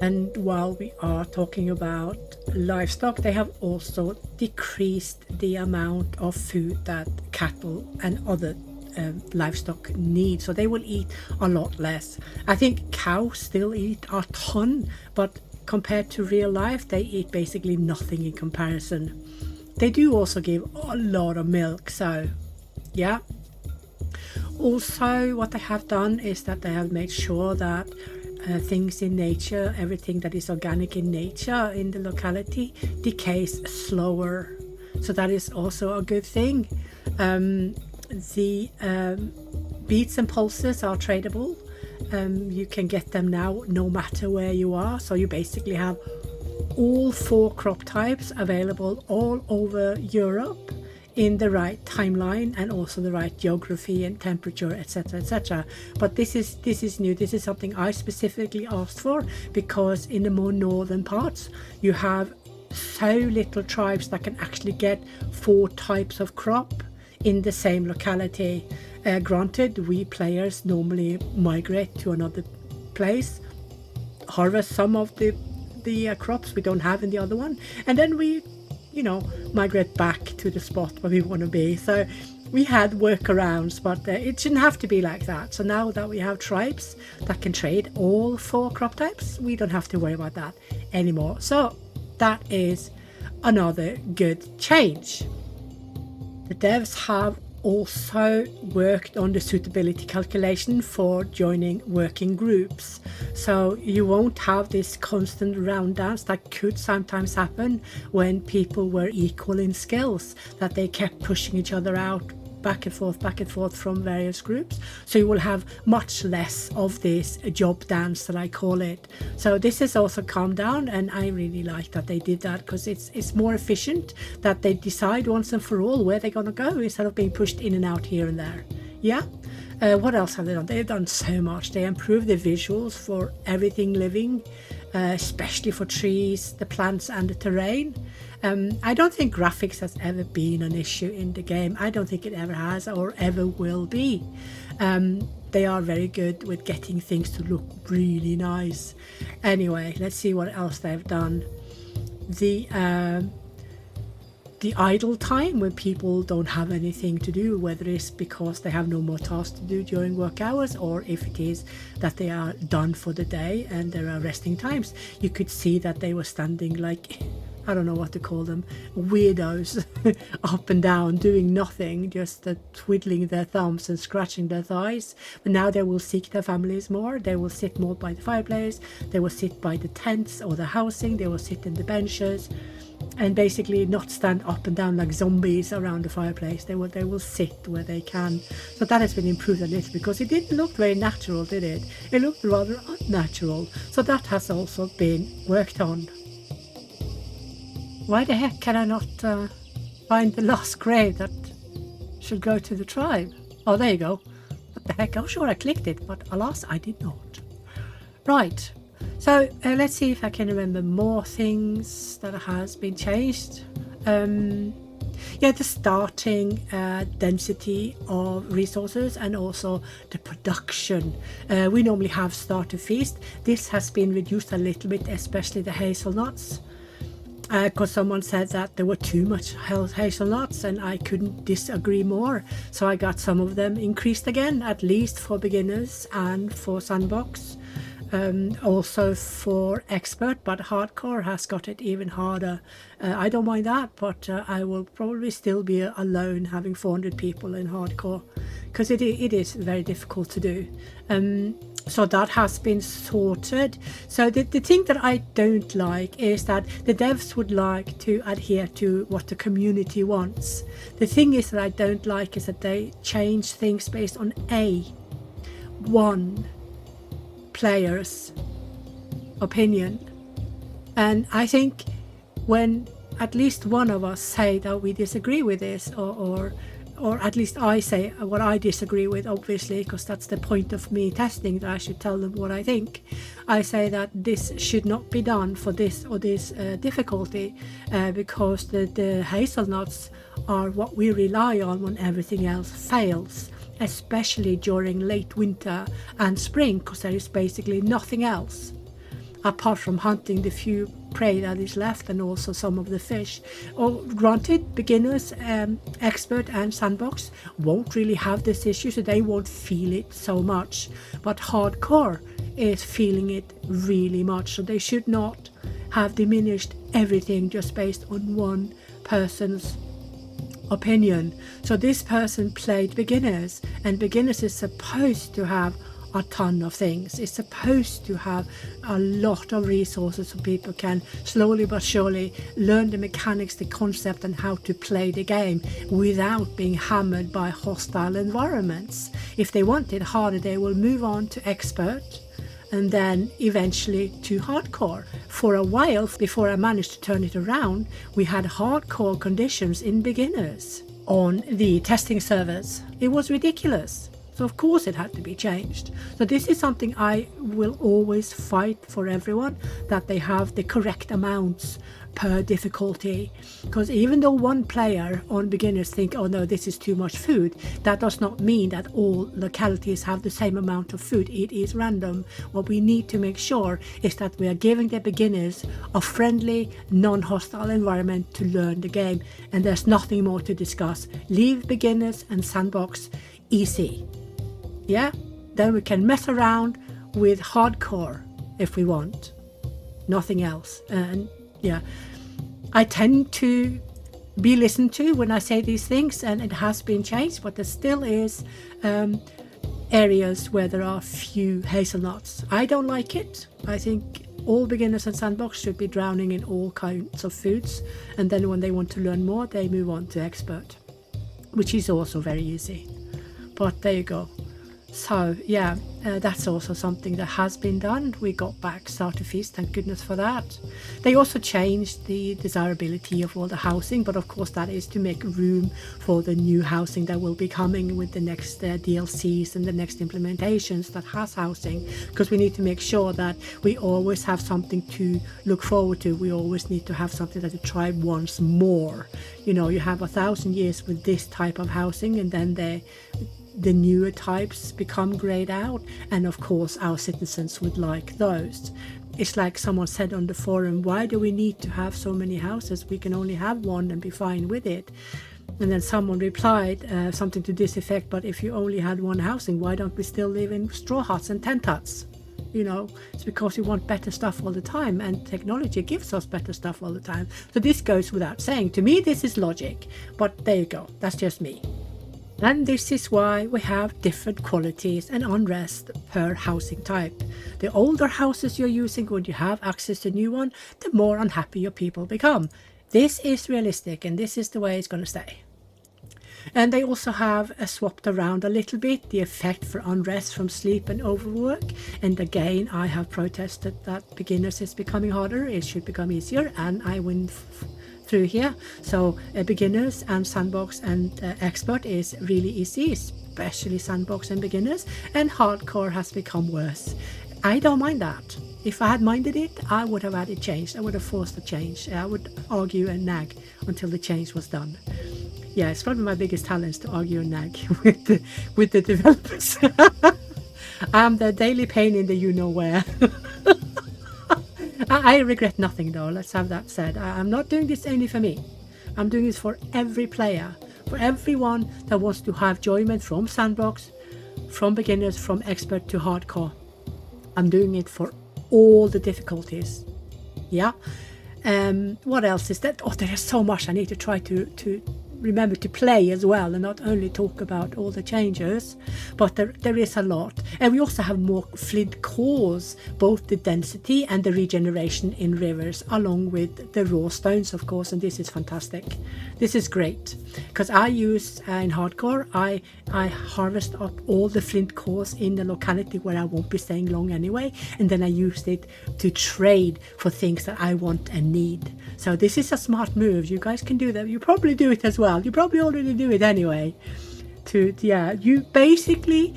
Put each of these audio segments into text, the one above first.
And while we are talking about livestock, they have also decreased the amount of food that cattle and other livestock need. So they will eat a lot less. I think cows still eat a ton, but compared to real life, they eat basically nothing in comparison. They do also give a lot of milk, so yeah. Also, what they have done is that they have made sure that things in nature, everything that is organic in nature in the locality, decays slower. So that is also a good thing. The beats and pulses are tradable. You can get them now no matter where you are. So you basically have all 4 crop types available all over Europe in the right timeline and also the right geography and temperature, etc., etc. But this is new. This is something I specifically asked for, because in the more northern parts you have so little tribes that can actually get 4 types of crop in the same locality. Granted, we players normally migrate to another place, harvest some of the crops we don't have in the other one, and then we migrate back to the spot where we want to be. So we had workarounds, but it shouldn't have to be like that. So now that we have tribes that can trade all 4 crop types, we don't have to worry about that anymore. So that is another good change. The devs have also worked on the suitability calculation for joining working groups, so you won't have this constant round dance that could sometimes happen when people were equal in skills, that they kept pushing each other out back and forth from various groups. So you will have much less of this job dance that I call it. So this has also calmed down, and I really like that they did that, because it's more efficient that they decide once and for all where they're going to go instead of being pushed in and out here and there. Yeah. What else have they done? They've done so much. They improved the visuals for everything living, especially for trees, the plants and the terrain. I don't think graphics has ever been an issue in the game. I don't think it ever has or ever will be. They are very good with getting things to look really nice. Anyway, let's see what else they've done. The idle time when people don't have anything to do, whether it's because they have no more tasks to do during work hours, or if it is that they are done for the day and there are resting times, you could see that they were standing like, I don't know what to call them, weirdos, up and down, doing nothing, just twiddling their thumbs and scratching their thighs. But now they will seek their families more. They will sit more by the fireplace. They will sit by the tents or the housing. They will sit in the benches, and basically not stand up and down like zombies around the fireplace. They will sit where they can. So that has been improved a little, because it didn't look very natural, did it? It looked rather unnatural. So that has also been worked on. Why the heck can I not find the last grave that should go to the tribe? Oh, there you go. What the heck? I'm sure I clicked it, but alas, I did not. Right. So let's see if I can remember more things that has been changed. Yeah, the starting density of resources and also the production. We normally have starter feast. This has been reduced a little bit, especially the hazelnuts. Because someone said that there were too much hazelnuts, and I couldn't disagree more. So I got some of them increased again, at least for beginners and for sandbox. Also for expert, but hardcore has got it even harder. I don't mind that, but I will probably still be alone having 400 people in hardcore, because it is very difficult to do. So that has been sorted. So the thing that I don't like is that the devs would like to adhere to what the community wants. The thing is that I don't like is that they change things based on one player's opinion. And I think when at least one of us say that we disagree with this, or at least I say what I disagree with, obviously, because that's the point of me testing, that I should tell them what I think. I say that this should not be done for this or this difficulty, because the hazelnuts are what we rely on when everything else fails, especially during late winter and spring, because there is basically nothing else. apart from hunting the few prey that is left and also some of the fish. Oh, granted, beginners, expert and sandbox won't really have this issue, so they won't feel it so much, but hardcore is feeling it really much, so they should not have diminished everything just based on one person's opinion. So this person played beginners, and beginners is supposed to have a ton of things. It's supposed to have a lot of resources so people can slowly but surely learn the mechanics, the concept, and how to play the game without being hammered by hostile environments. If they want it harder, they will move on to expert and then eventually to hardcore. For a while, before I managed to turn it around, we had hardcore conditions in beginners on the testing servers. It was ridiculous. So of course it had to be changed. So this is something I will always fight for everyone, that they have the correct amounts per difficulty. Because even though one player on beginners think, oh no, this is too much food, that does not mean that all localities have the same amount of food. It is random. What we need to make sure is that we are giving the beginners a friendly, non-hostile environment to learn the game. And there's nothing more to discuss. Leave beginners and sandbox easy. Yeah, then we can mess around with hardcore if we want, nothing else. And yeah, I tend to be listened to when I say these things, and it has been changed, but there still is areas where there are few hazelnuts. I don't like it. I think all beginners and sandbox should be drowning in all kinds of foods, and then when they want to learn more, they move on to expert, which is also very easy. But there you go. So yeah, that's also something that has been done. We got back starter feast, thank goodness for that. They also changed the desirability of all the housing, but of course that is to make room for the new housing that will be coming with the next DLCs and the next implementations that has housing, because we need to make sure that we always have something to look forward to. We always need to have something that the tribe wants more. You know, you have 1,000 years with this type of housing, and then the newer types become grayed out, and of course our citizens would like those. It's like someone said on the forum, why do we need to have so many houses? We can only have one and be fine with it. And then someone replied something to this effect, but if you only had one housing, why don't we still live in straw huts and tent huts? You know, it's because we want better stuff all the time, and technology gives us better stuff all the time. So this goes without saying. To me this is logic, but there you go, that's just me. And this is why we have different qualities and unrest per housing type. The older houses you're using when you have access to a new one, the more unhappy your people become. This is realistic, and this is the way it's going to stay. And they also have swapped around a little bit the effect for unrest from sleep and overwork. And again, I have protested that beginners is becoming harder. It should become easier, and I win through here. So beginners and sandbox and expert is really easy, especially sandbox and beginners, and hardcore has become worse. I don't mind that. If I had minded it, I would have had it changed. I would have forced the change. I would argue and nag until the change was done. Yeah, it's probably my biggest talent, to argue and nag with the developers. I'm the daily pain in the you-know-where. I regret nothing though, let's have that said. I'm not doing this only for me. I'm doing this for every player, for everyone that wants to have enjoyment from sandbox, from beginners, from expert to hardcore. I'm doing it for all the difficulties. Yeah. What else is that? Oh, there is so much I need to try to remember to play as well, and not only talk about all the changes, but there is a lot. And we also have more flint cores, both the density and the regeneration in rivers, along with the raw stones, of course, and this is fantastic. This is great, because I use in hardcore, I harvest up all the flint cores in the locality where I won't be staying long anyway, and then I use it to trade for things that I want and need. So this is a smart move. You guys can do that. You probably do it as well. You probably already do it anyway. You basically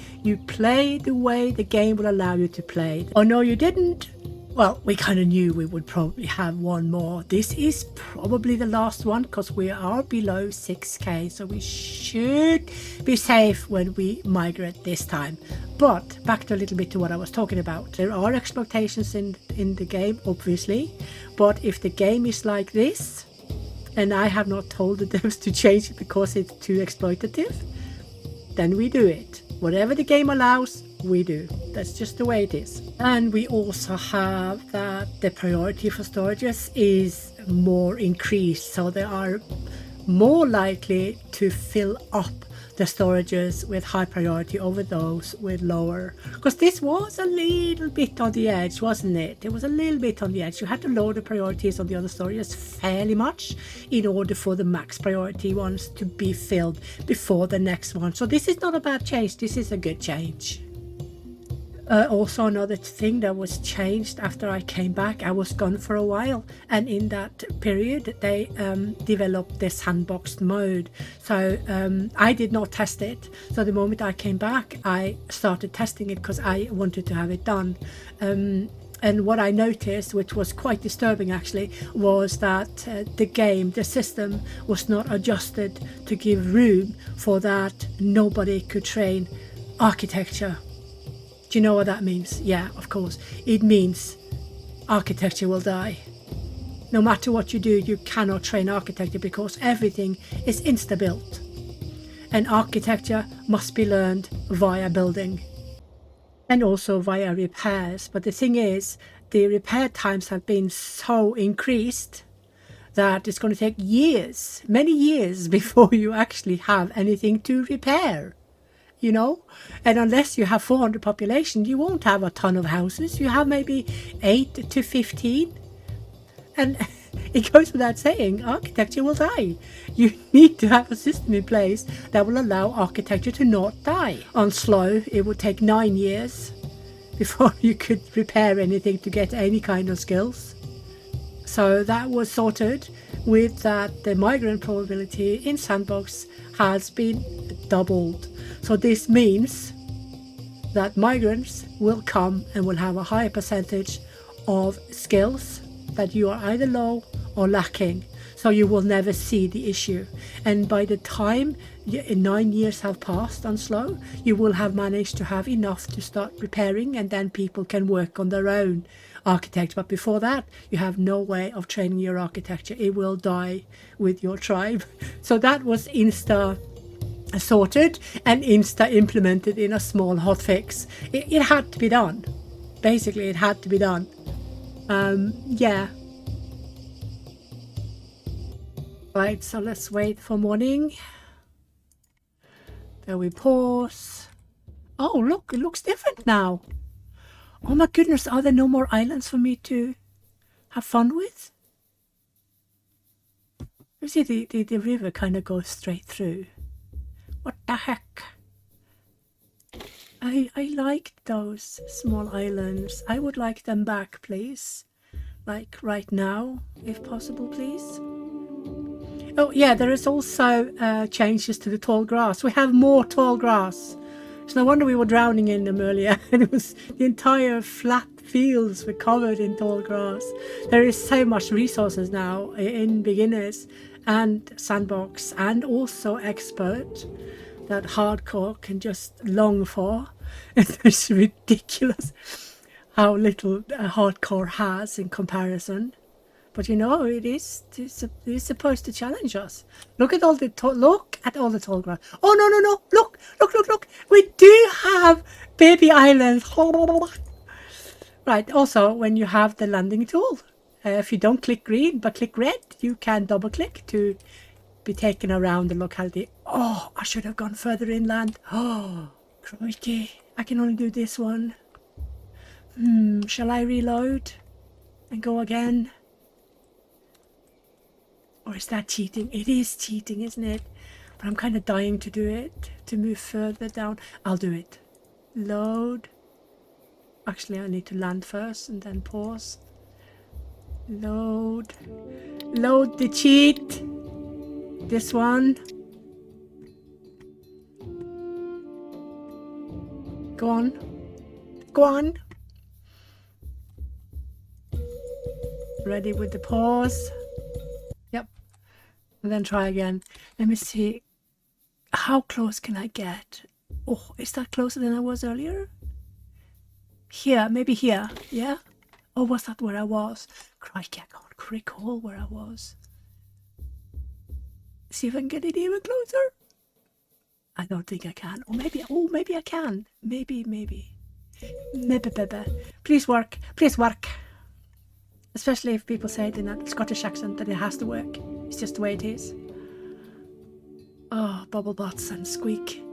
play the way the game will allow you to play. Oh no, you didn't. Well, we kind of knew we would probably have one more. This is probably the last one because we are below 6k, so we should be safe when we migrate this time. But back to a little bit to what I was talking about. There are exploitations in the game, obviously, but if the game is like this, and I have not told the devs to change it because it's too exploitative, then we do it. Whatever the game allows, we do. That's just the way it is. And we also have that the priority for storages is more increased, so they are more likely to fill up the storages with high priority over those with lower, because this was a little bit on the edge, wasn't it? It was a little bit on the edge. You had to lower the priorities on the other storages fairly much in order for the max priority ones to be filled before the next one. So this is not a bad change, this is a good change. Also another thing that was changed after I came back, I was gone for a while, and in that period they developed this sandboxed mode. So I did not test it. So the moment I came back, I started testing it because I wanted to have it done. And what I noticed, which was quite disturbing actually, was that the system was not adjusted to give room for that nobody could train architecture. Do you know what that means? Yeah, of course. It means architecture will die. No matter what you do, you cannot train architecture because everything is insta-built. And architecture must be learned via building and also via repairs. But the thing is, the repair times have been so increased that it's going to take years, many years, before you actually have anything to repair. You know, and unless you have 400 population, you won't have a ton of houses. You have maybe 8 to 15, and it goes without saying, architecture will die. You need to have a system in place that will allow architecture to not die. On slow, it would take 9 years before you could repair anything to get any kind of skills. So that was sorted with that the migrant probability in sandbox has been doubled. So this means that migrants will come and will have a higher percentage of skills that you are either low or lacking. So you will never see the issue. And by the time 9 years have passed on slow, you will have managed to have enough to start repairing, and then people can work on their own architecture. But before that, you have no way of training your architecture. It will die with your tribe. So that was insta sorted and insta implemented in a small hotfix. It had to be done. Basically, it had to be done. Yeah. Right, so let's wait for morning. Then we pause. Oh, look, it looks different now. Oh my goodness, are there no more islands for me to have fun with? You see, the river kind of goes straight through. What the heck? I liked those small islands. I would like them back, please. Like right now, if possible, please. Oh yeah, there is also changes to the tall grass. We have more tall grass. It's no wonder we were drowning in them earlier. And it was the entire flat fields were covered in tall grass. There is so much resources now in beginners and sandbox and also expert that hardcore can just long for. It's ridiculous how little hardcore has in comparison. But you know, it's supposed to challenge us. Look at all the tall grass. Oh no! Look! We do have baby islands. Right. Also, when you have the landing tool, if you don't click green but click red, you can double click to be taken around the locality. Oh, I should have gone further inland. Oh, crikey! I can only do this one. Shall I reload and go again? Or is that cheating? It is cheating, isn't it? But I'm kind of dying to do it, to move further down. I'll do it. Load. Actually, I need to land first and then pause. Load. Load the cheat. This one. Go on. Go on. Ready with the pause. Yep. And then try again. Let me see. How close can I get? Oh, is that closer than I was earlier? Here, maybe here. Yeah? Or was that where I was? Crikey, I can't recall where I was. See if I can get it even closer. I don't think I can. Or maybe I can. Maybe. Maybe. Please work. Please work. Especially if people say it in that Scottish accent that it has to work. It's just the way it is. Oh, bubble bots and squeak.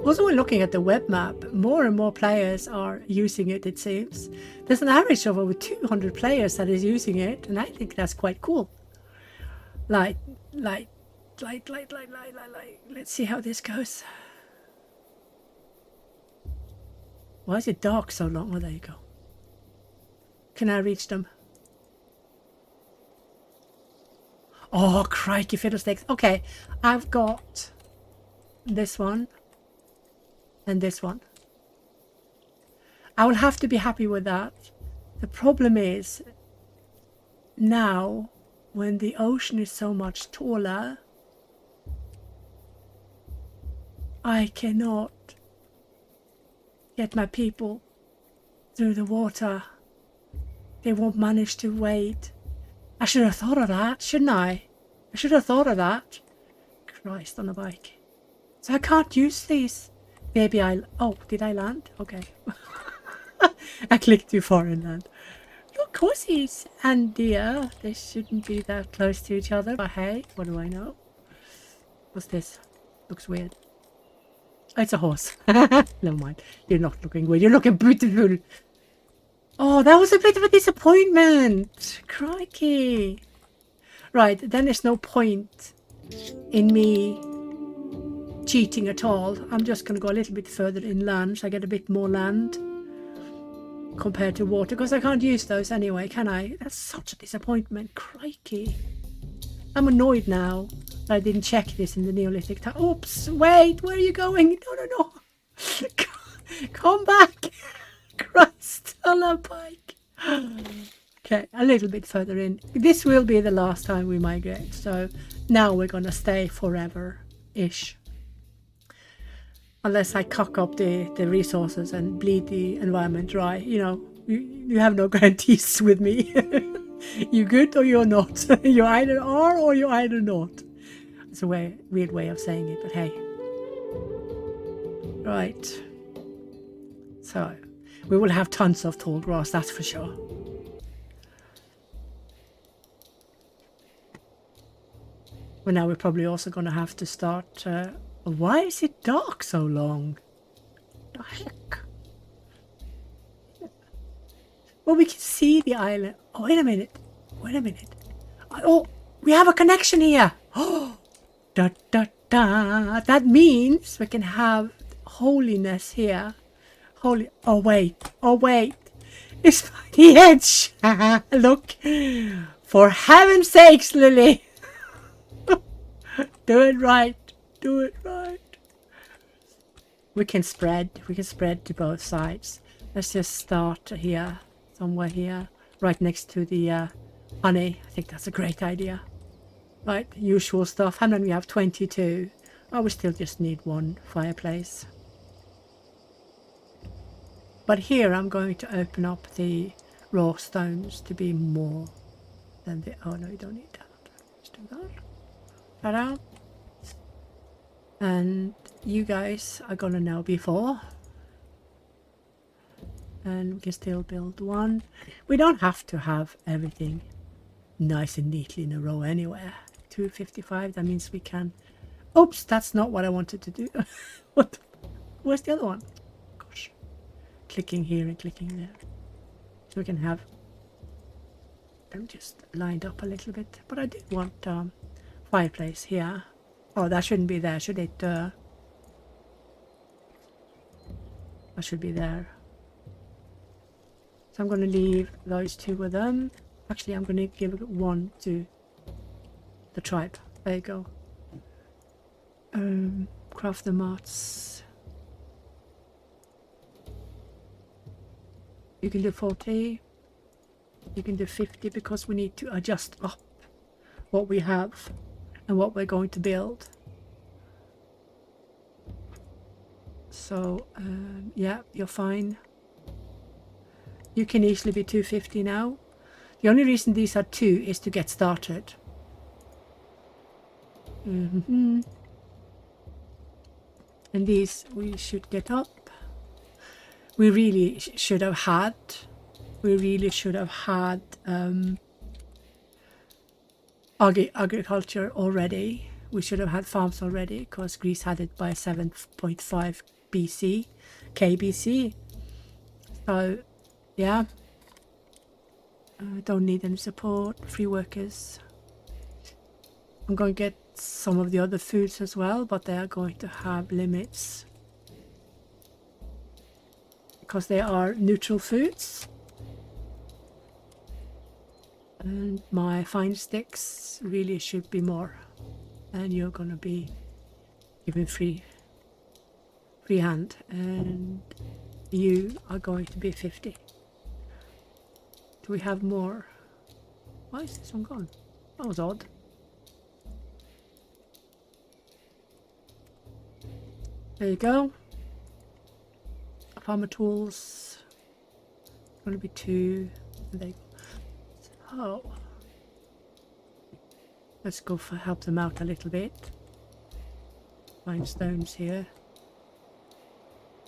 Also, when looking at the web map, more and more players are using it, it seems. There's an average of over 200 players that is using it, and I think that's quite cool. Like. Let's see how this goes. Why is it dark so long? Oh, there you go. Can I reach them? Oh, crikey fiddlesticks. Okay, I've got this one and this one. I will have to be happy with that. The problem is, now, when the ocean is so much taller, I cannot get my people through the water. They won't manage to wade. I should have thought of that, shouldn't I? I should have thought of that. Christ on a bike. So I can't use these. Maybe oh, did I land? Okay. I clicked too far and land. Look, horses and deer. They shouldn't be that close to each other. But hey, what do I know? What's this? Looks weird. Oh, it's a horse. Never mind. You're not looking weird. You're looking beautiful. Oh, that was a bit of a disappointment. Crikey. Right, then there's no point in me cheating at all. I'm just going to go a little bit further inland so I get a bit more land compared to water, because I can't use those anyway, can I? That's such a disappointment. Crikey. I'm annoyed now that I didn't check this in the Neolithic time. Oops, wait, where are you going? No. Come back. Christ on a bike. Okay, a little bit further in. This will be the last time we migrate, so now we're gonna stay forever-ish. Unless I cock up the resources and bleed the environment dry. You know, you have no guarantees with me. You good or you're not. You either are or you either not. It's a weird way of saying it, but hey. Right. So, we will have tons of tall grass, that's for sure. Well, now we're probably also going to have to start... why is it dark so long? The heck? Well, we can see the island. Oh, wait a minute. Oh, we have a connection here. Oh, That means we can have holiness here. Oh, wait. It's by the edge. Look. For heaven's sakes, Lily. Do it right. We can spread to both sides. Let's just start here, somewhere here, right next to the honey. I think that's a great idea. Right, usual stuff. How many we have? 22. Oh, we still just need one fireplace. But here I'm going to open up the raw stones to be more than the... Oh no, you don't need that. Let's do that. Ta-da. And you guys are gonna now be 4. And we can still build 1. We don't have to have everything nice and neatly in a row anywhere. 255, that means we can... Oops, that's not what I wanted to do. What? Where's the other one? Gosh. Clicking here and clicking there. So we can have them just lined up a little bit. But I do want fireplace here. Oh, that shouldn't be there, should it? That should be there. So I'm going to leave those 2 with them. Actually, I'm going to give 1 to the tribe. There you go. Craft the mats. You can do 40. You can do 50 because we need to adjust up what we have and what we're going to build. So yeah, you're fine. You can easily be 250 now. The only reason these are 2 is to get started. And these we should get up. We really should have had agriculture already. We should have had farms already because Greece had it by 7.5 BC, KBC. So yeah, don't need any support. Free workers. I'm going to get some of the other foods as well, but they are going to have limits because they are neutral foods. And my fine sticks really should be more, and you're going to be given free hand, and you are going to be 50. Do we have more? Why is this one gone? That was odd. There you go. Farmer tools. Going to be 2. There you go. So let's go for help them out a little bit. Find stones here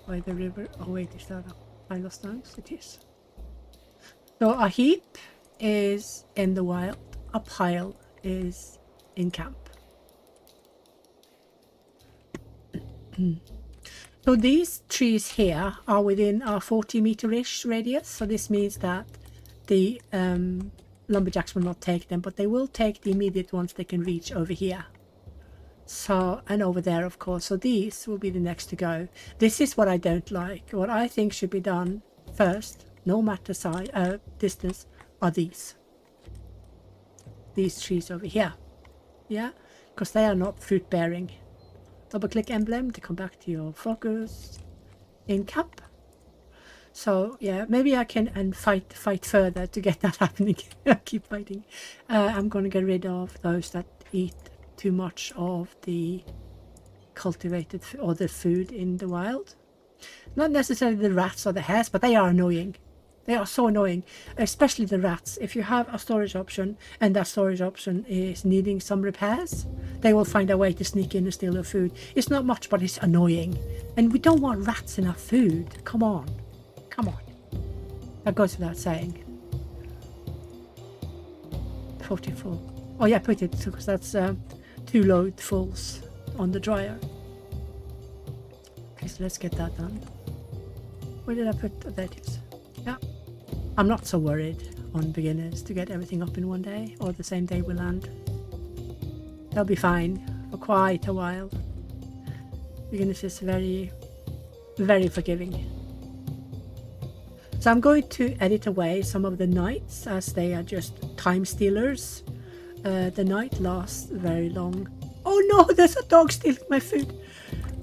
by the river. Oh wait, is that a pile of stones? It is. So a heap is in the wild, a pile is in camp. So these trees here are within our 40-meter-ish radius. So this means that the lumberjacks will not take them, but they will take the immediate ones they can reach over here. So, and over there, of course. So these will be the next to go. This is what I don't like. What I think should be done first, no matter size, distance, are these trees over here. Yeah, because they are not fruit bearing. Double click emblem to come back to your focus in camp. So yeah, maybe I can fight further to get that happening. Keep fighting. I'm going to get rid of those that eat too much of the cultivated or the food in the wild. Not necessarily the rats or the hares, but they are annoying. They are so annoying, especially the rats. If you have a storage option and that storage option is needing some repairs, they will find a way to sneak in and steal your food. It's not much, but it's annoying. And we don't want rats in our food. Come on. Come on. That goes without saying. 44. Oh yeah, put it, because that's 2 loadfuls on the dryer. Okay, so let's get that done. Where did I put? Oh, there it is. Yeah. I'm not so worried on beginners to get everything up in one day or the same day we land. They'll be fine for quite a while. Beginners is very, very forgiving. So I'm going to edit away some of the nights as they are just time stealers. The night lasts very long. Oh no, there's a dog stealing my food.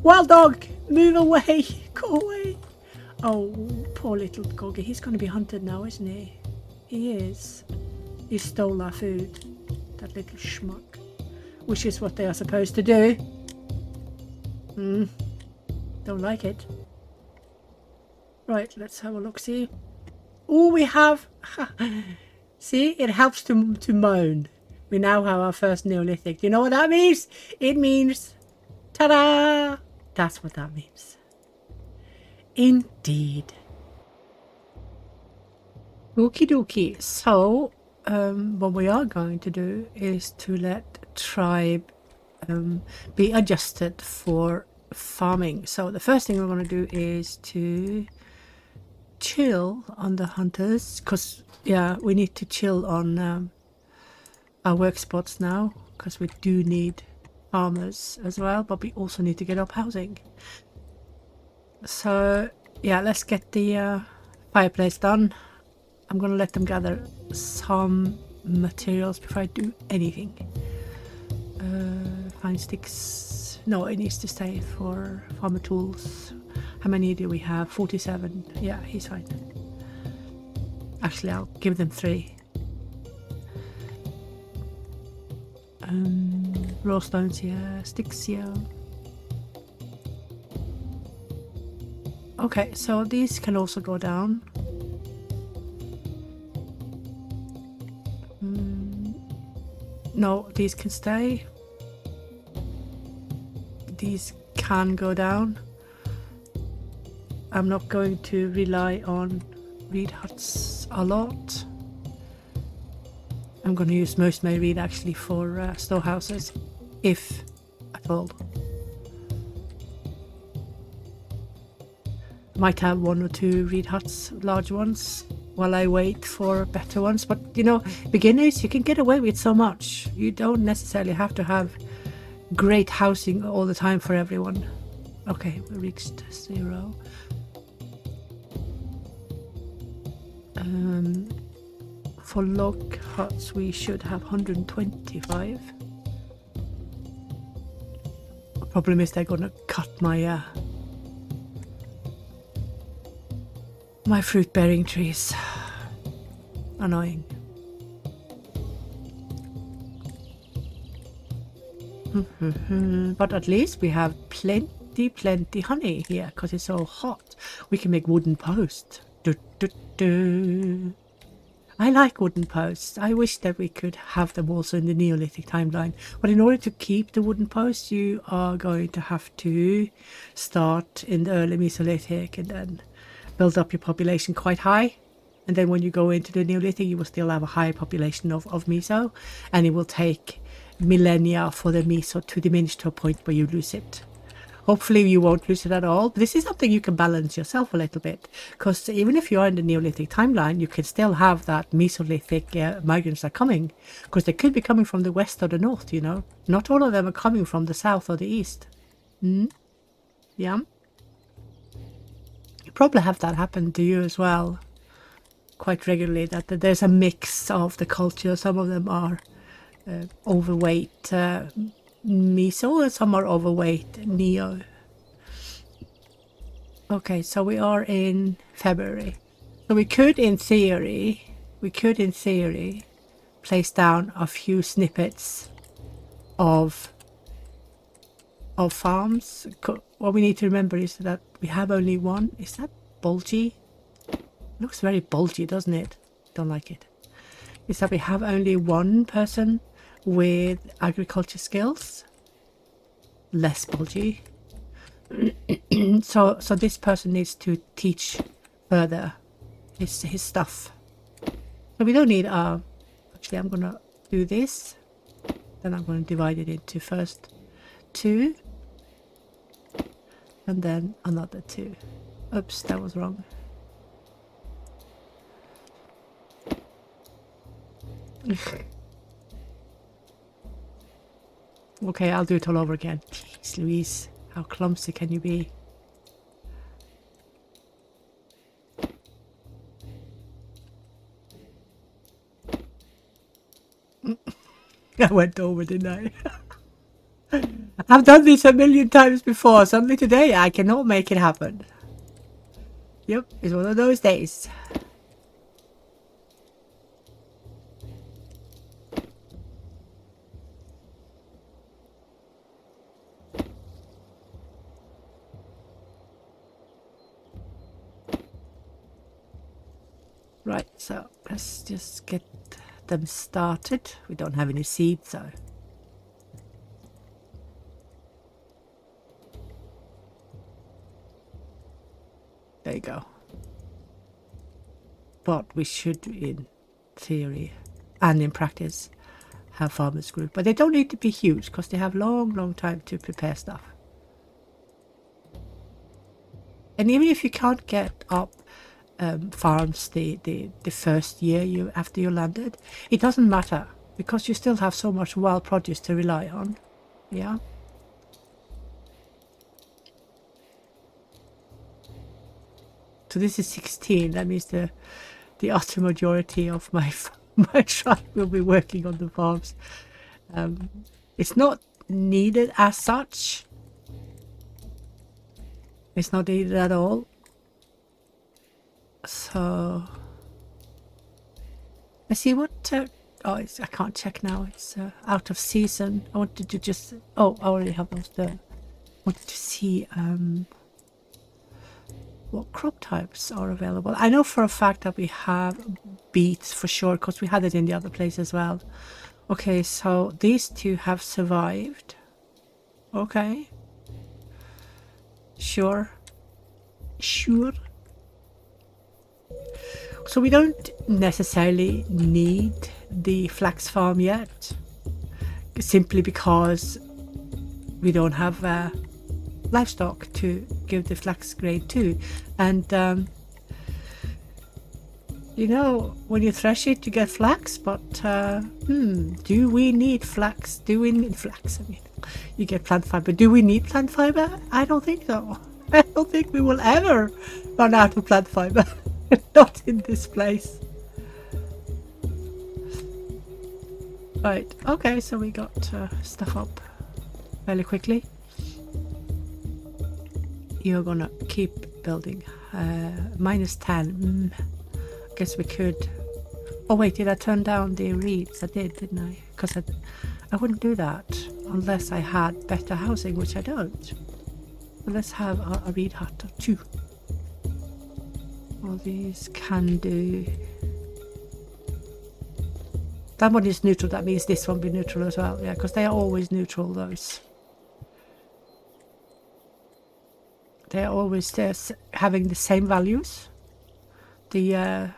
Wild dog, move away, go away. Oh, poor little doggy. He's going to be hunted now, isn't he? He is. He stole our food. That little schmuck. Which is what they are supposed to do. Don't like it. Right, let's have a look, see. Oh, we have... See, it helps to moan. We now have our first Neolithic. Do you know what that means? It means... Ta-da! That's what that means. Indeed. Okie dokie. So, what we are going to do is to let tribe be adjusted for farming. So the first thing we're going to do is to chill on the hunters, because yeah, we need to chill on our work spots now, because we do need farmers as well, but we also need to get up housing. So yeah, let's get the fireplace done. I'm gonna let them gather some materials before I do anything. Fine sticks. No, it needs to stay for farmer tools. How many do we have? 47. Yeah, he's fine. Actually, I'll give them 3. Raw stones here, sticks here. Okay, so these can also go down. No, these can stay. These can go down. I'm not going to rely on reed huts a lot. I'm going to use most of my reed actually for storehouses, if at all. Might have 1 or 2 reed huts, large ones, while I wait for better ones. But you know, beginners, you can get away with so much. You don't necessarily have to have great housing all the time for everyone. Okay, we reached 0. For log huts we should have 125. The problem is they're gonna cut my my fruit bearing trees. Annoying. But at least we have plenty honey here because it's so hot. We can make wooden posts. I like wooden posts. I wish that we could have them also in the Neolithic timeline. But in order to keep the wooden posts, you are going to have to start in the early Mesolithic and then build up your population quite high. And then when you go into the Neolithic, you will still have a high population of Meso. And it will take millennia for the Meso to diminish to a point where you lose it. Hopefully you won't lose it at all. But this is something you can balance yourself a little bit. Because even if you are in the Neolithic timeline, you can still have that Mesolithic migrants are coming. Because they could be coming from the west or the north, you know. Not all of them are coming from the south or the east. Yeah. You probably have that happen to you as well. Quite regularly, that there's a mix of the culture. Some of them are overweight Meso and some are overweight Neo. Okay, so we are in February. So we could in theory place down a few snippets of farms. What we need to remember is that we have only one. Is that bulgy? It looks very bulgy, doesn't it? Don't like it. Is that we have only one person with agriculture skills. Less bulgy. So this person needs to teach further his stuff. So we don't need actually I'm gonna do this. Then I'm gonna divide it into first 2. And then another 2. Oops, that was wrong. Okay, I'll do it all over again. Jeez Louise, how clumsy can you be? I went over, didn't I? I've done this a million times before. Suddenly today I cannot make it happen. Yep, it's one of those days. Right, so let's just get them started. We don't have any seeds, so there you go. But we should, in theory and in practice, have farmers group. But they don't need to be huge because they have long time to prepare stuff. And even if you can't get up farms the first year after you landed, it doesn't matter because you still have so much wild produce to rely on. Yeah. So this is 16. That means the utter majority of my tribe will be working on the farms. It's not needed as such. It's not needed at all. So Let's see what... oh, I can't check now. It's out of season. I wanted to just... Oh, I already have those there. I wanted to see what crop types are available. I know for a fact that we have beets for sure, because we had it in the other place as well. Okay, so these two have survived. Okay. Sure. Sure. So we don't necessarily need the flax farm yet, simply because we don't have livestock to give the flax grade to. And you know, when you thresh it you get flax, but do we need flax? Do we need flax? I mean, you get plant fiber. Do we need plant fiber? I don't think so. I don't think we will ever run out of plant fiber. Not in this place. Right, okay, so we got stuff up fairly quickly. You're gonna keep building. Minus 10. Guess we could... Oh wait, did I turn down the reeds? I did, didn't I? Because I wouldn't do that unless I had better housing, which I don't. So let's have a reed hut or two. All these can do. That one is neutral, that means this one will be neutral as well. Yeah, because they are always neutral, those. They are always having the same values. The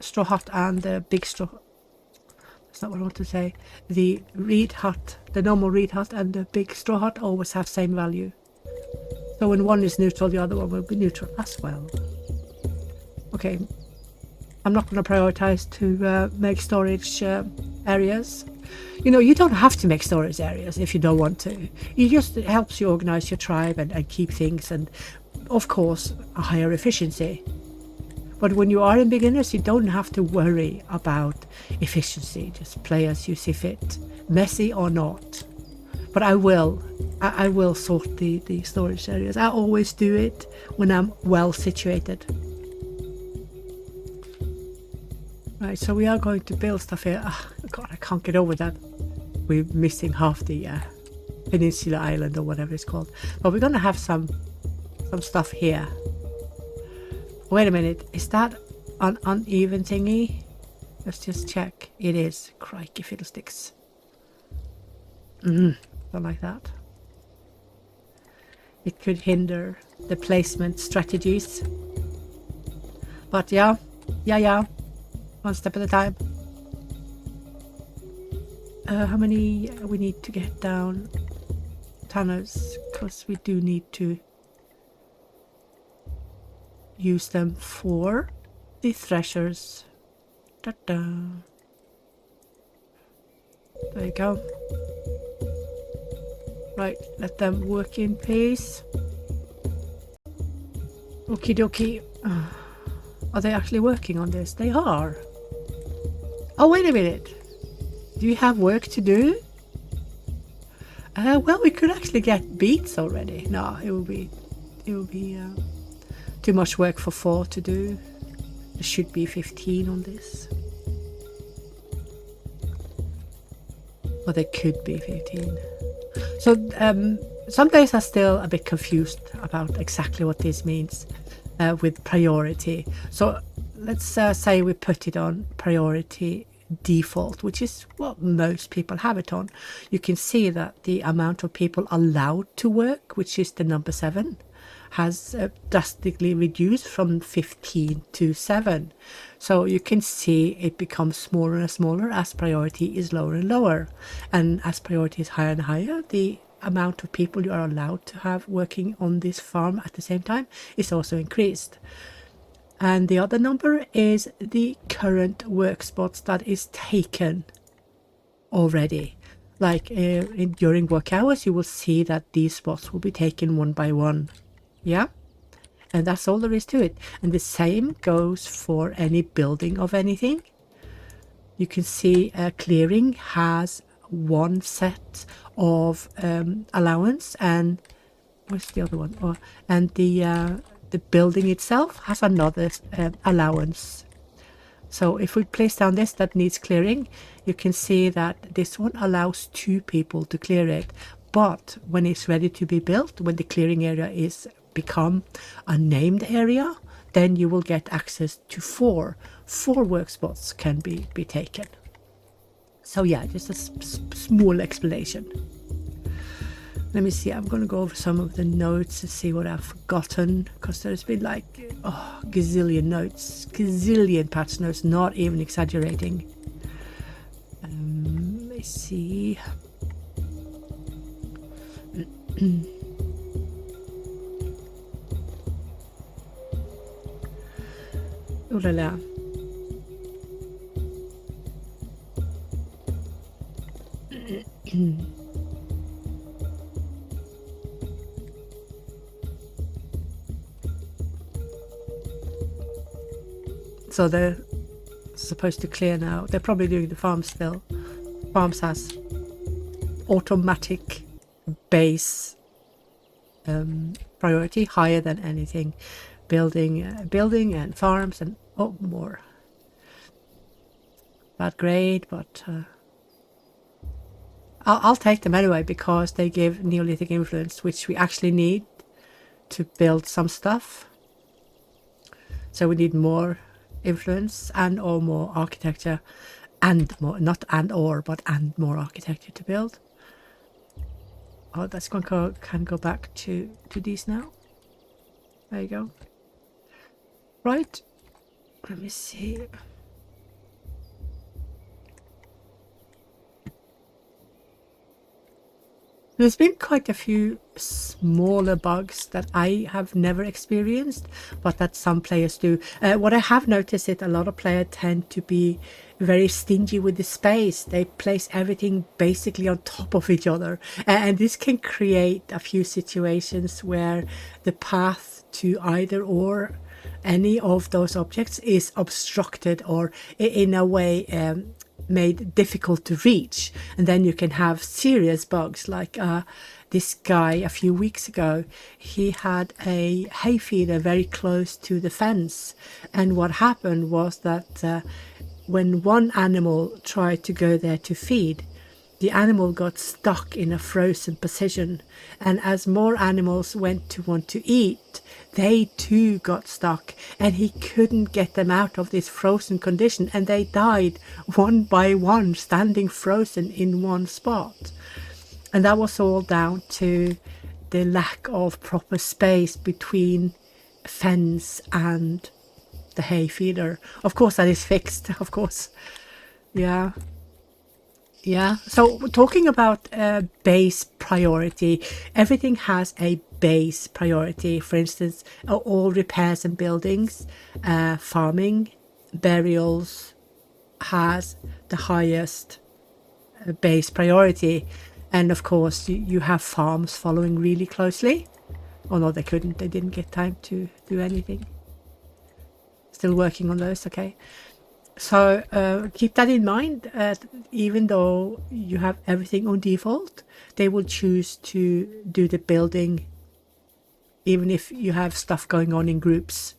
straw hut and the big straw... That's not what I want to say. The reed hut, the normal reed hut and the big straw hut always have same value. So when one is neutral, the other one will be neutral as well. Okay, I'm not going to prioritize to make storage areas. You know, you don't have to make storage areas if you don't want to. It helps you organize your tribe and keep things, and of course a higher efficiency. But when you are in beginners, you don't have to worry about efficiency. Just play as you see fit, messy or not. But I will sort the storage areas. I always do it when I'm well situated. Right, so we are going to build stuff here. Oh, God, I can't get over that. We're missing half the peninsula island or whatever it's called. But we're going to have some stuff here. Wait a minute, is that an uneven thingy? Let's just check. It is. Crikey fiddlesticks. Don't like that. It could hinder the placement strategies. But yeah. One step at a time. How many we need to get down? Tanners, because we do need to use them for the threshers. Ta-da. There you go. Right, let them work in peace. Okie dokie. Are they actually working on this? They are. Oh, wait a minute. Do you have work to do? Well, we could actually get beets already. No, it will be too much work for 4 to do. There should be 15 on this. Or there could be 15. So some days are still a bit confused about exactly what this means with priority. So let's say we put it on priority default, which is what most people have it on. You can see that the amount of people allowed to work, which is the number 7, has drastically reduced from 15 to 7. So you can see it becomes smaller and smaller as priority is lower and lower, and as priority is higher and higher, the amount of people you are allowed to have working on this farm at the same time is also increased. And the other number is the current work spots that is taken already. Like during work hours, you will see that these spots will be taken one by one. Yeah, and that's all there is to it. And the same goes for any building of anything. You can see clearing has one set of allowance, and where's the other one? Oh, and the building itself has another allowance. So if we place down this that needs clearing, you can see that this one allows 2 people to clear it. But when it's ready to be built, when the clearing area is become a named area, then you will get access to 4. 4 work spots can be taken. So yeah, just a small explanation. Let me see, I'm going to go over some of the notes and see what I've forgotten, because there's been like gazillion notes, gazillion patch notes, not even exaggerating. Let me see. Oh la la. So they're supposed to clear now. They're probably doing the farm still. Farms has automatic base priority, higher than anything. Building and farms and more. Bad grade, but I'll take them anyway, because they give Neolithic influence, which we actually need to build some stuff. So we need more influence and or more architecture, and more, not and or, but and more architecture to build. Oh, that's going to can go back to these now. There you go. Right, let me see. There's been quite a few smaller bugs that I have never experienced, but that some players do. What I have noticed is a lot of players tend to be very stingy with the space. They place everything basically on top of each other. And this can create a few situations where the path to either or any of those objects is obstructed, or in a way made difficult to reach, and then you can have serious bugs like this guy a few weeks ago. He had a hay feeder very close to the fence, and what happened was that when one animal tried to go there to feed, the animal got stuck in a frozen position, and as more animals went to want to eat, they too got stuck, and he couldn't get them out of this frozen condition, and they died one by one, standing frozen in one spot. And that was all down to the lack of proper space between fence and the hay feeder. Of course that is fixed, of course. Yeah. So talking about base priority, everything has a base priority. For instance, all repairs and buildings, farming, burials has the highest base priority. And of course you have farms following really closely. Oh no, they didn't get time to do anything. Still working on those. Okay. So keep that in mind. Even though you have everything on default, they will choose to do the building even if you have stuff going on in groups,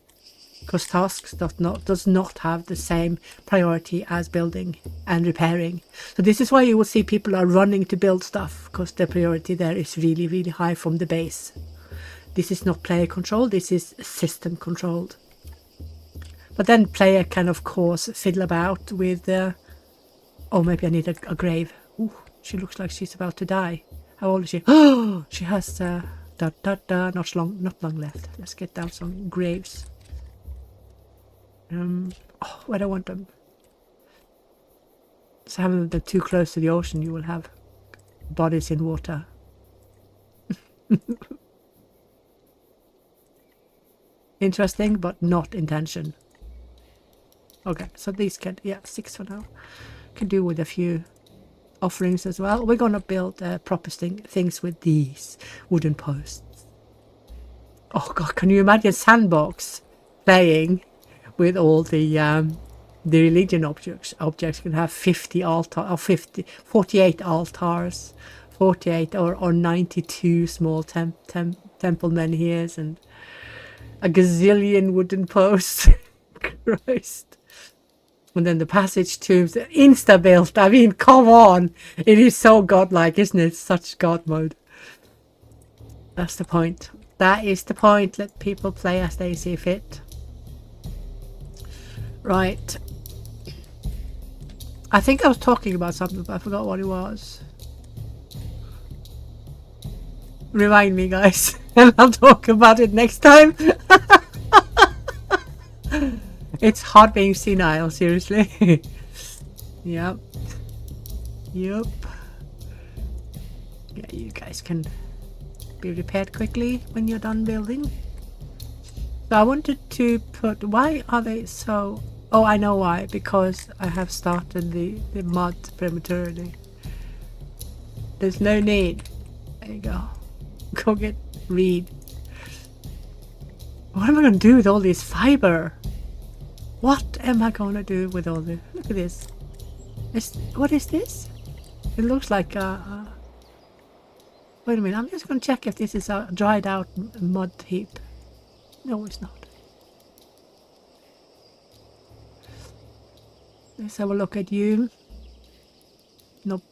because tasks does not have the same priority as building and repairing. So this is why you will see people are running to build stuff, because the priority there is really, really high from the base. This is not player controlled, this is system controlled. But then player can, of course, fiddle about with oh, maybe I need a grave. Ooh, she looks like she's about to die. How old is she? Oh, she has not long left. Let's get down some graves. Oh, where do I want them? So having them too close to the ocean, you will have bodies in water. Interesting, but not intention. Okay, so these can, 6 for now. Can do with a few offerings as well. We're gonna build proper things with these wooden posts. Oh god, can you imagine Sandbox playing with all the religion objects? Objects can have 50 altar or 48 altars, 48 or 92 small temple menhirs, and a gazillion wooden posts. Christ. And then the passage tombs, insta-built. I mean, come on. It is so godlike, isn't it? Such god mode. That's the point. That is the point. Let people play as they see fit. Right. I think I was talking about something, but I forgot what it was. Remind me, guys. And I'll talk about it next time. It's hard being senile, seriously. Yep. Yep. Yeah, you guys can be repaired quickly when you're done building. So I wanted to put... Why are they so... Oh, I know why. Because I have started the mod prematurely. There's no need. There you go. Go get reed. What am I going to do with all this fiber? What am I going to do with all this? Look at this. What is this? It looks like a... Wait a minute. I'm just going to check if this is a dried out mud heap. No, it's not. Let's have a look at you. Nope.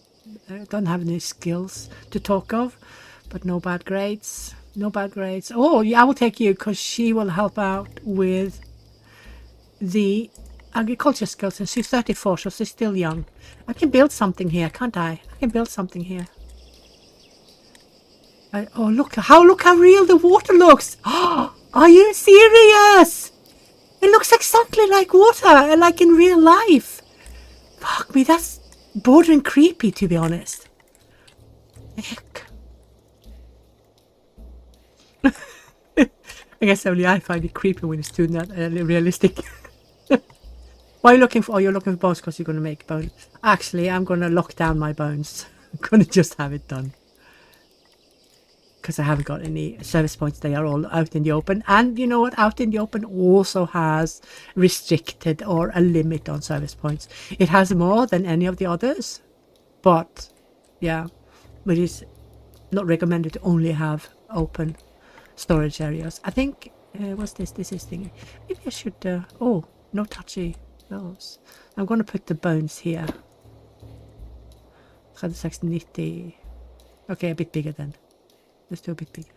I don't have any skills to talk of. But no bad grades. No bad grades. Oh, yeah, I will take you because she will help out with the agriculture skills. And she's 34, so she's still young. I can build something here, can't I? I can build something here. Look how real the water looks. Oh, are you serious? It looks exactly like water, like in real life. Fuck me, that's bordering creepy, to be honest. Heck. I guess only I find it creepy when it's too not realistic. What are you looking for? Oh, you're looking for bones because you're going to make bones. Actually, I'm going to lock down my bones. I'm going to just have it done. Because I haven't got any service points. They are all out in the open. And you know what? Out in the open also has restricted or a limit on service points. It has more than any of the others. But, yeah. It is not recommended to only have open storage areas. I think... what's this? This is thingy. Maybe I should... oh, no touchy those. I'm going to put the bones here. 90. Okay, a bit bigger then. Let's do a bit bigger.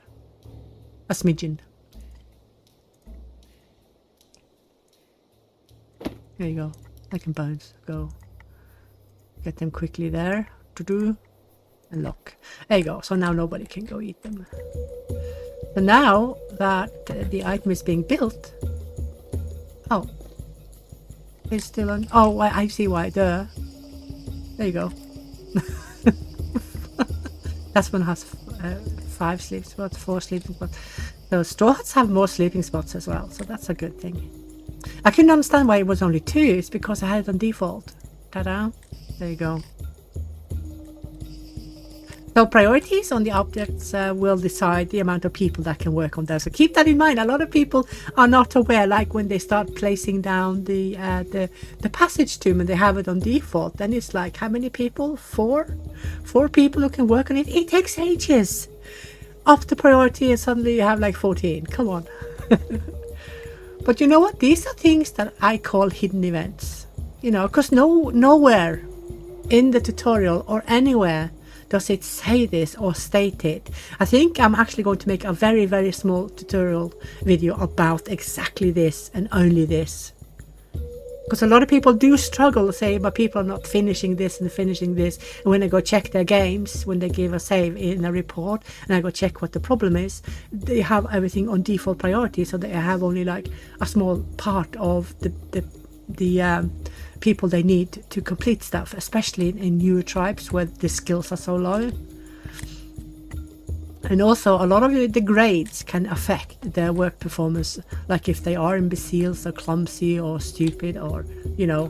A smidgen. There you go. Like in bones. Go. Get them quickly there. To-do. And lock. There you go. So now nobody can go eat them. So now that the item is being built... Oh. It's still on... Oh, I see why. There you go. That's one has 5 sleeping spots, 4 sleeping spots. So straw huts have more sleeping spots as well, so that's a good thing. I couldn't understand why it was only 2. It's because I had it on default. Ta-da! There you go. So priorities on the objects will decide the amount of people that can work on those. So keep that in mind. A lot of people are not aware, like when they start placing down the passage tomb and they have it on default, then it's like, how many people? 4 people who can work on it. It takes ages. Up the priority and suddenly you have like 14. Come on. But you know what? These are things that I call hidden events. You know, because nowhere in the tutorial or anywhere does it say this or state it. I think I'm actually going to make a very, very small tutorial video about exactly this and only this. Because a lot of people do struggle, say, but people are not finishing this and finishing this. And when I go check their games, when they give a save in a report, and I go check what the problem is, they have everything on default priority, so they have only like a small part of the people they need to complete stuff, especially in newer tribes where the skills are so low. And also a lot of the grades can affect their work performance, like if they are imbeciles or clumsy or stupid or, you know,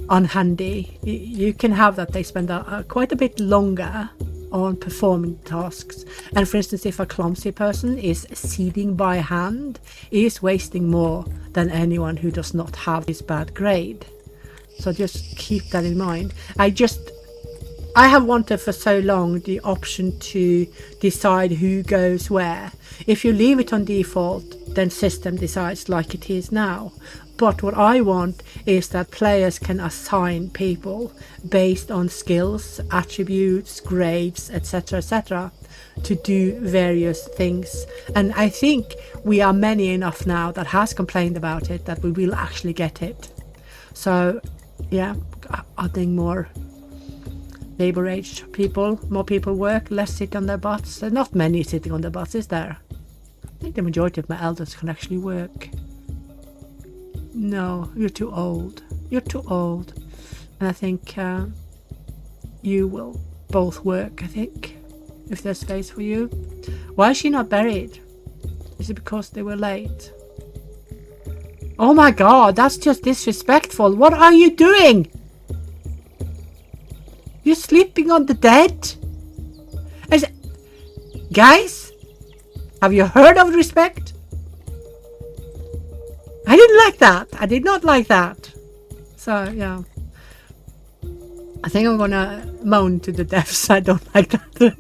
unhandy. You can have that they spend quite a bit longer on performing tasks. And for instance, if a clumsy person is seeding by hand, he is wasting more than anyone who does not have this bad grade. So just keep that in mind. I have wanted for so long the option to decide who goes where. If you leave it on default, then system decides like it is now. But what I want is that players can assign people based on skills, attributes, grades, etc., etc., to do various things. And I think we are many enough now that has complained about it that we will actually get it. So yeah, adding more labor-aged people, more people work, less sit on their butts. There's not many sitting on their butts, is there? I think the majority of my elders can actually work. No, you're too old. You're too old. And I think you will both work, I think, if there's space for you. Why is she not buried? Is it because they were late? Oh my god, that's just disrespectful. What are you doing? You're sleeping on the dead? Guys, have you heard of respect? I didn't like that. I did not like that. So, yeah. I think I'm gonna moan to the deaths. I don't like that.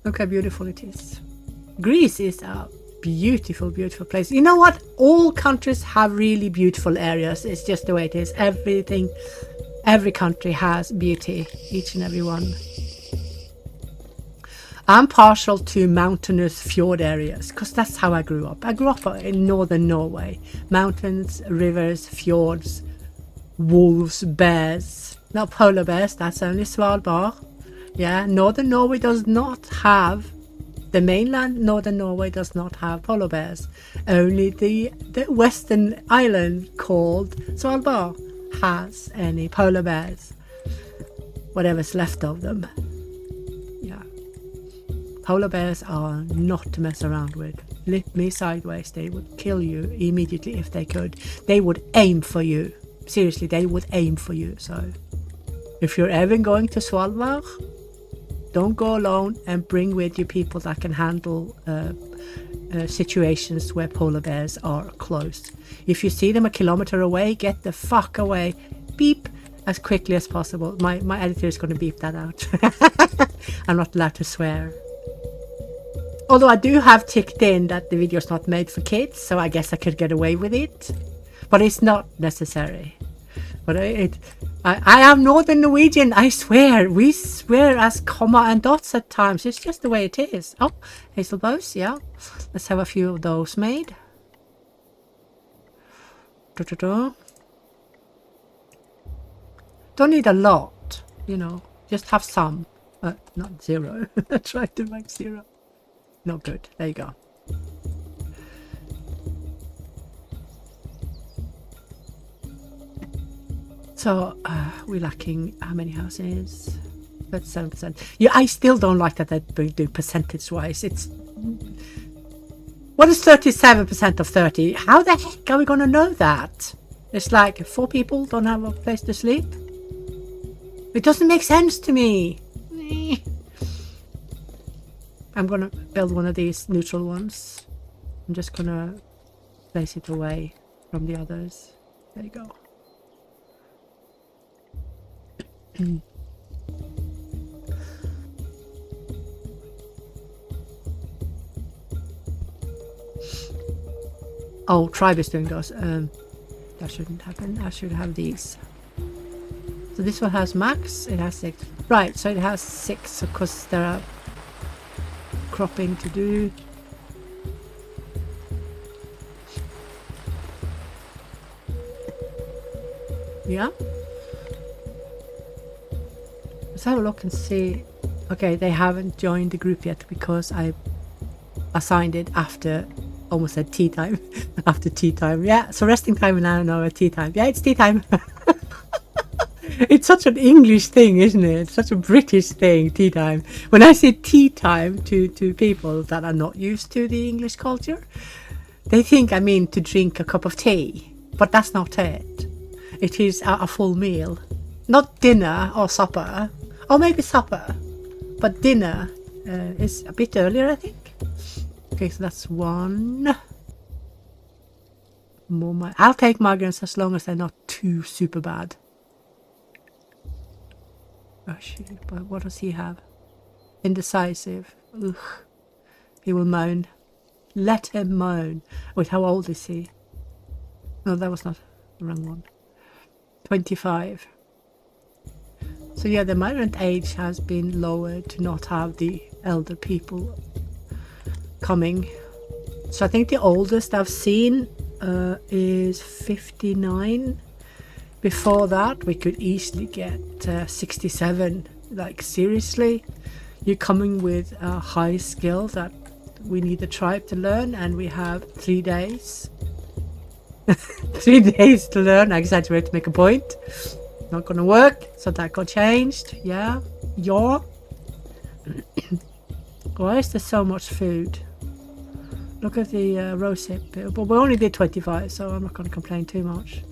Look how beautiful it is. Greece is a beautiful, beautiful place. You know what? All countries have really beautiful areas. It's just the way it is. Everything, every country has beauty. Each and every one. I'm partial to mountainous fjord areas because that's how I grew up. I grew up in northern Norway. Mountains, rivers, fjords, wolves, bears. Not polar bears, that's only Svalbard. Yeah, northern Norway does not have, the mainland northern Norway does not have polar bears. Only the western island called Svalbard has any polar bears. Whatever's left of them. Polar bears are not to mess around with. Lift me sideways, they would kill you immediately if they could. They would aim for you. Seriously, they would aim for you. So, if you're ever going to Svalbard, don't go alone and bring with you people that can handle situations where polar bears are close. If you see them a kilometer away, get the fuck away. Beep as quickly as possible. My editor is going to beep that out. I'm not allowed to swear. Although I do have ticked in that the video is not made for kids, so I guess I could get away with it. But it's not necessary. But I am Northern Norwegian, I swear. We swear as comma and dots at times. It's just the way it is. Oh, hazel bows, yeah. Let's have a few of those made. Don't need a lot, you know. Just have some. Not zero. Try to make zero. Not good. There you go. So we're lacking how many houses? 37%. Yeah, I still don't like that they do percentage-wise. It's what is 37% of 30? How the heck are we gonna know that? It's like 4 people don't have a place to sleep. It doesn't make sense to me. I'm gonna build one of these neutral ones. I'm just gonna place it away from the others. There you go. Oh, tribe is doing those. That shouldn't happen. I should have these. So this one has max. It has 6. Right, so it has 6 because there are cropping to do. Yeah. Let's have a look and see. Okay, they haven't joined the group yet because I assigned it after, almost said tea time. After tea time. Yeah, so resting time and now no tea time. Yeah, it's tea time. It's such an English thing, isn't it? It's such a British thing, tea time. When I say tea time to people that are not used to the English culture, they think I mean to drink a cup of tea. But that's not it. It is a full meal. Not dinner or supper. Or maybe supper. But dinner is a bit earlier, I think. Okay, so that's 1. More. I'll take migrants as long as they're not too super bad. Oh shit, but what does he have? Indecisive. Ugh. He will moan. Let him moan. Wait, how old is he? No, that was not the wrong one. 25. So yeah, the migrant age has been lowered to not have the elder people coming. So I think the oldest I've seen is 59. Before that, we could easily get 67. Like, seriously? You're coming with a high skill that we need the tribe to learn, and we have 3 days. 3 days to learn. I exaggerate to make a point. Not gonna work, so that got changed. Yeah. Why is there so much food? Look at the rosehip. But we only did 25, so I'm not gonna complain too much.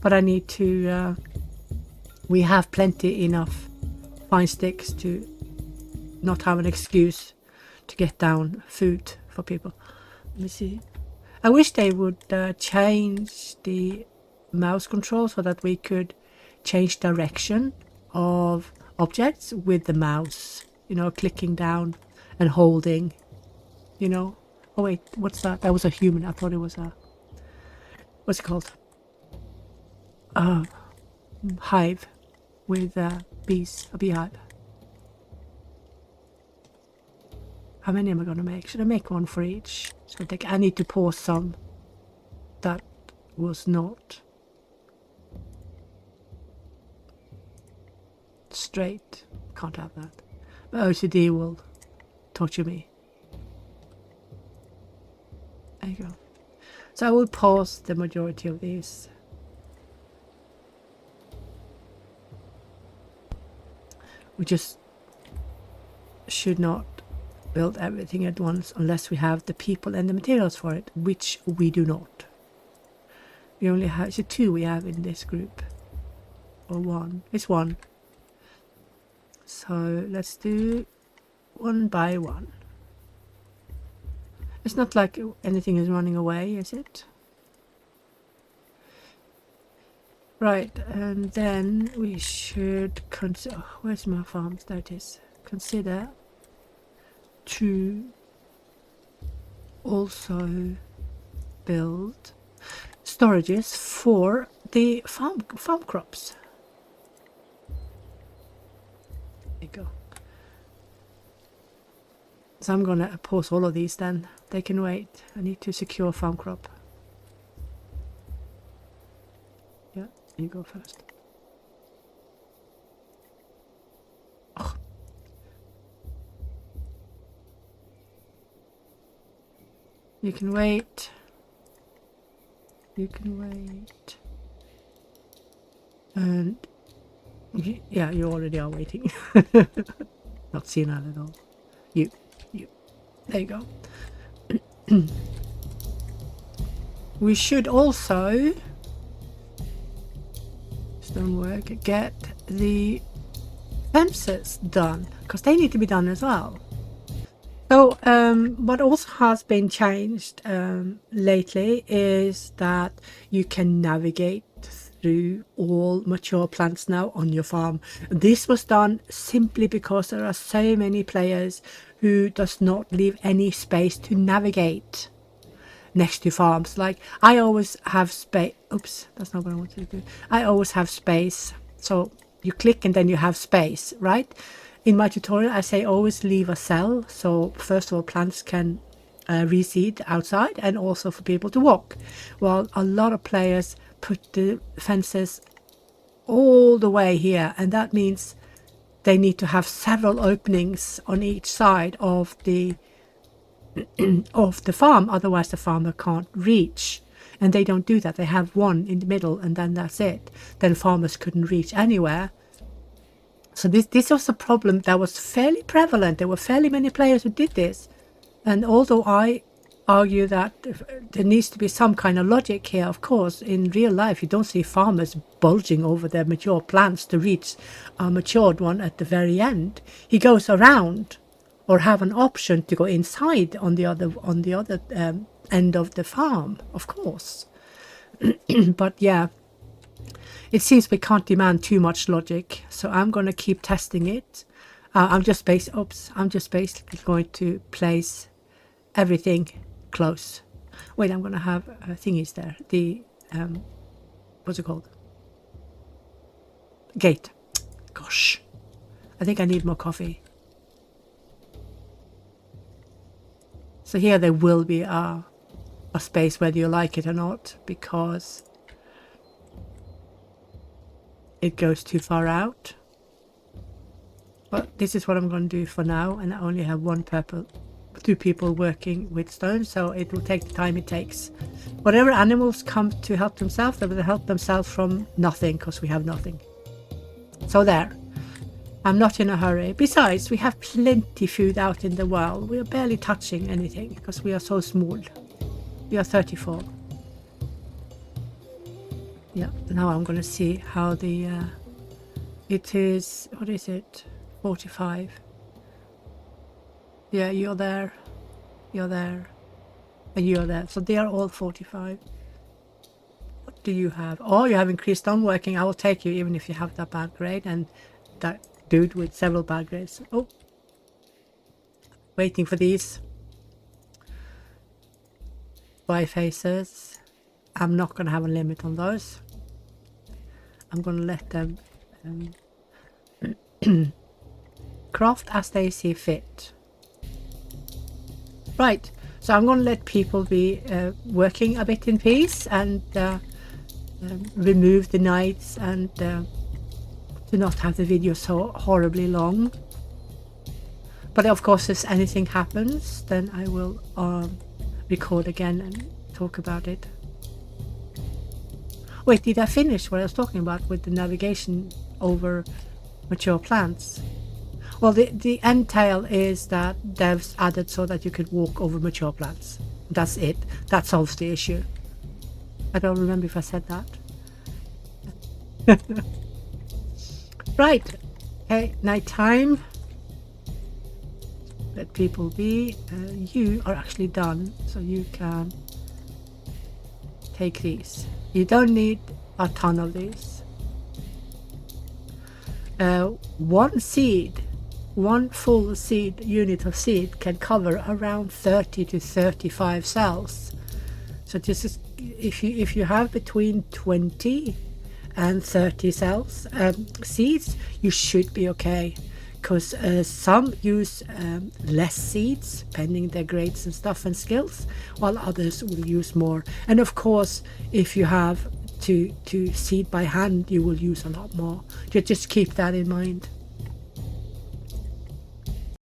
But I need to... we have plenty enough fine sticks to not have an excuse to get down food for people. Let me see. I wish they would change the mouse control so that we could change direction of objects with the mouse. You know, clicking down and holding, you know. Oh wait, what's that? That was a human. I thought it was a... what's it called? Hive with bees. A beehive. How many am I going to make? Should I make one for each? So I need to pause some. That was not straight. Can't have that. My OCD will torture me. There you go. So I will pause the majority of these. We just should not build everything at once unless we have the people and the materials for it, which we do not. We only have... is it 2 we have in this group? Or 1? It's 1. So let's do 1 by 1. It's not like anything is running away, is it? Right, and then we should consider... oh, where's my farms? There it is. Consider to also build storages for the farm crops. There you go. So I'm gonna pause all of these then. They can wait. I need to secure farm crop. Yeah, you go first. Oh. You can wait. You can wait. And yeah, you already are waiting. Not senile at all. You. There you go. We should also, stonework, get the fences done, because they need to be done as well. So what also has been changed lately is that you can navigate through all mature plants now on your farm. This was done simply because there are so many players who does not leave any space to navigate next to farms. Like, I always have space. Oops, that's not what I wanted to do. I always have space. So you click and then you have space, right? In my tutorial, I say always leave a cell. So first of all, plants can reseed outside, and also for people to walk. Well, a lot of players put the fences all the way here, and that means they need to have several openings on each side of the of the farm, otherwise the farmer can't reach. And they don't do that. They have one in the middle and then that's it. Then farmers couldn't reach anywhere. So this was a problem that was fairly prevalent. There were fairly many players who did this. And although I argue that there needs to be some kind of logic here, of course, in real life you don't see farmers bulging over their mature plants to reach a matured one at the very end. He goes around, or have an option to go inside on the other end of the farm, of course. But yeah, it seems we can't demand too much logic, so I'm going to keep testing it. I'm just basically going to place everything close. Wait, I'm going to have thingies there. The what's it called? Gate. Gosh, I think I need more coffee. So here there will be a space whether you like it or not, because it goes too far out. But this is what I'm going to do for now, and I only have two people working with stone, so it will take the time it takes. Whatever animals come to help themselves, they will help themselves from nothing, because we have nothing. So there. I'm not in a hurry. Besides, we have plenty food out in the world. We are barely touching anything because we are so small. We are 34. Yeah, now I'm going to see how the... it is... what is it? 45. Yeah, you're there. You're there. And you're there. So they are all 45. What do you have? Oh, you have increased stoneworking. I will take you even if you have that bad grade. And that dude with several bad grades. Oh. Waiting for these. Bifaces. I'm not going to have a limit on those. I'm going to let them craft as they see fit. Right, so I'm going to let people be working a bit in peace and remove the nights and to not have the video so horribly long. But of course, if anything happens, then I will record again and talk about it. Wait, did I finish what I was talking about with the navigation over mature plants? Well, the end tail is that devs added so that you could walk over mature plants. That's it. That solves the issue. I don't remember if I said that. Right. Okay, night time. Let people be. You are actually done, so you can take these. You don't need a ton of these. One full seed unit of seed can cover around 30 to 35 cells. So this is if you have between 20 and 30 cells seeds, you should be okay. Because some use less seeds, depending their grades and stuff and skills, while others will use more. And of course, if you have to seed by hand, you will use a lot more. Just keep that in mind.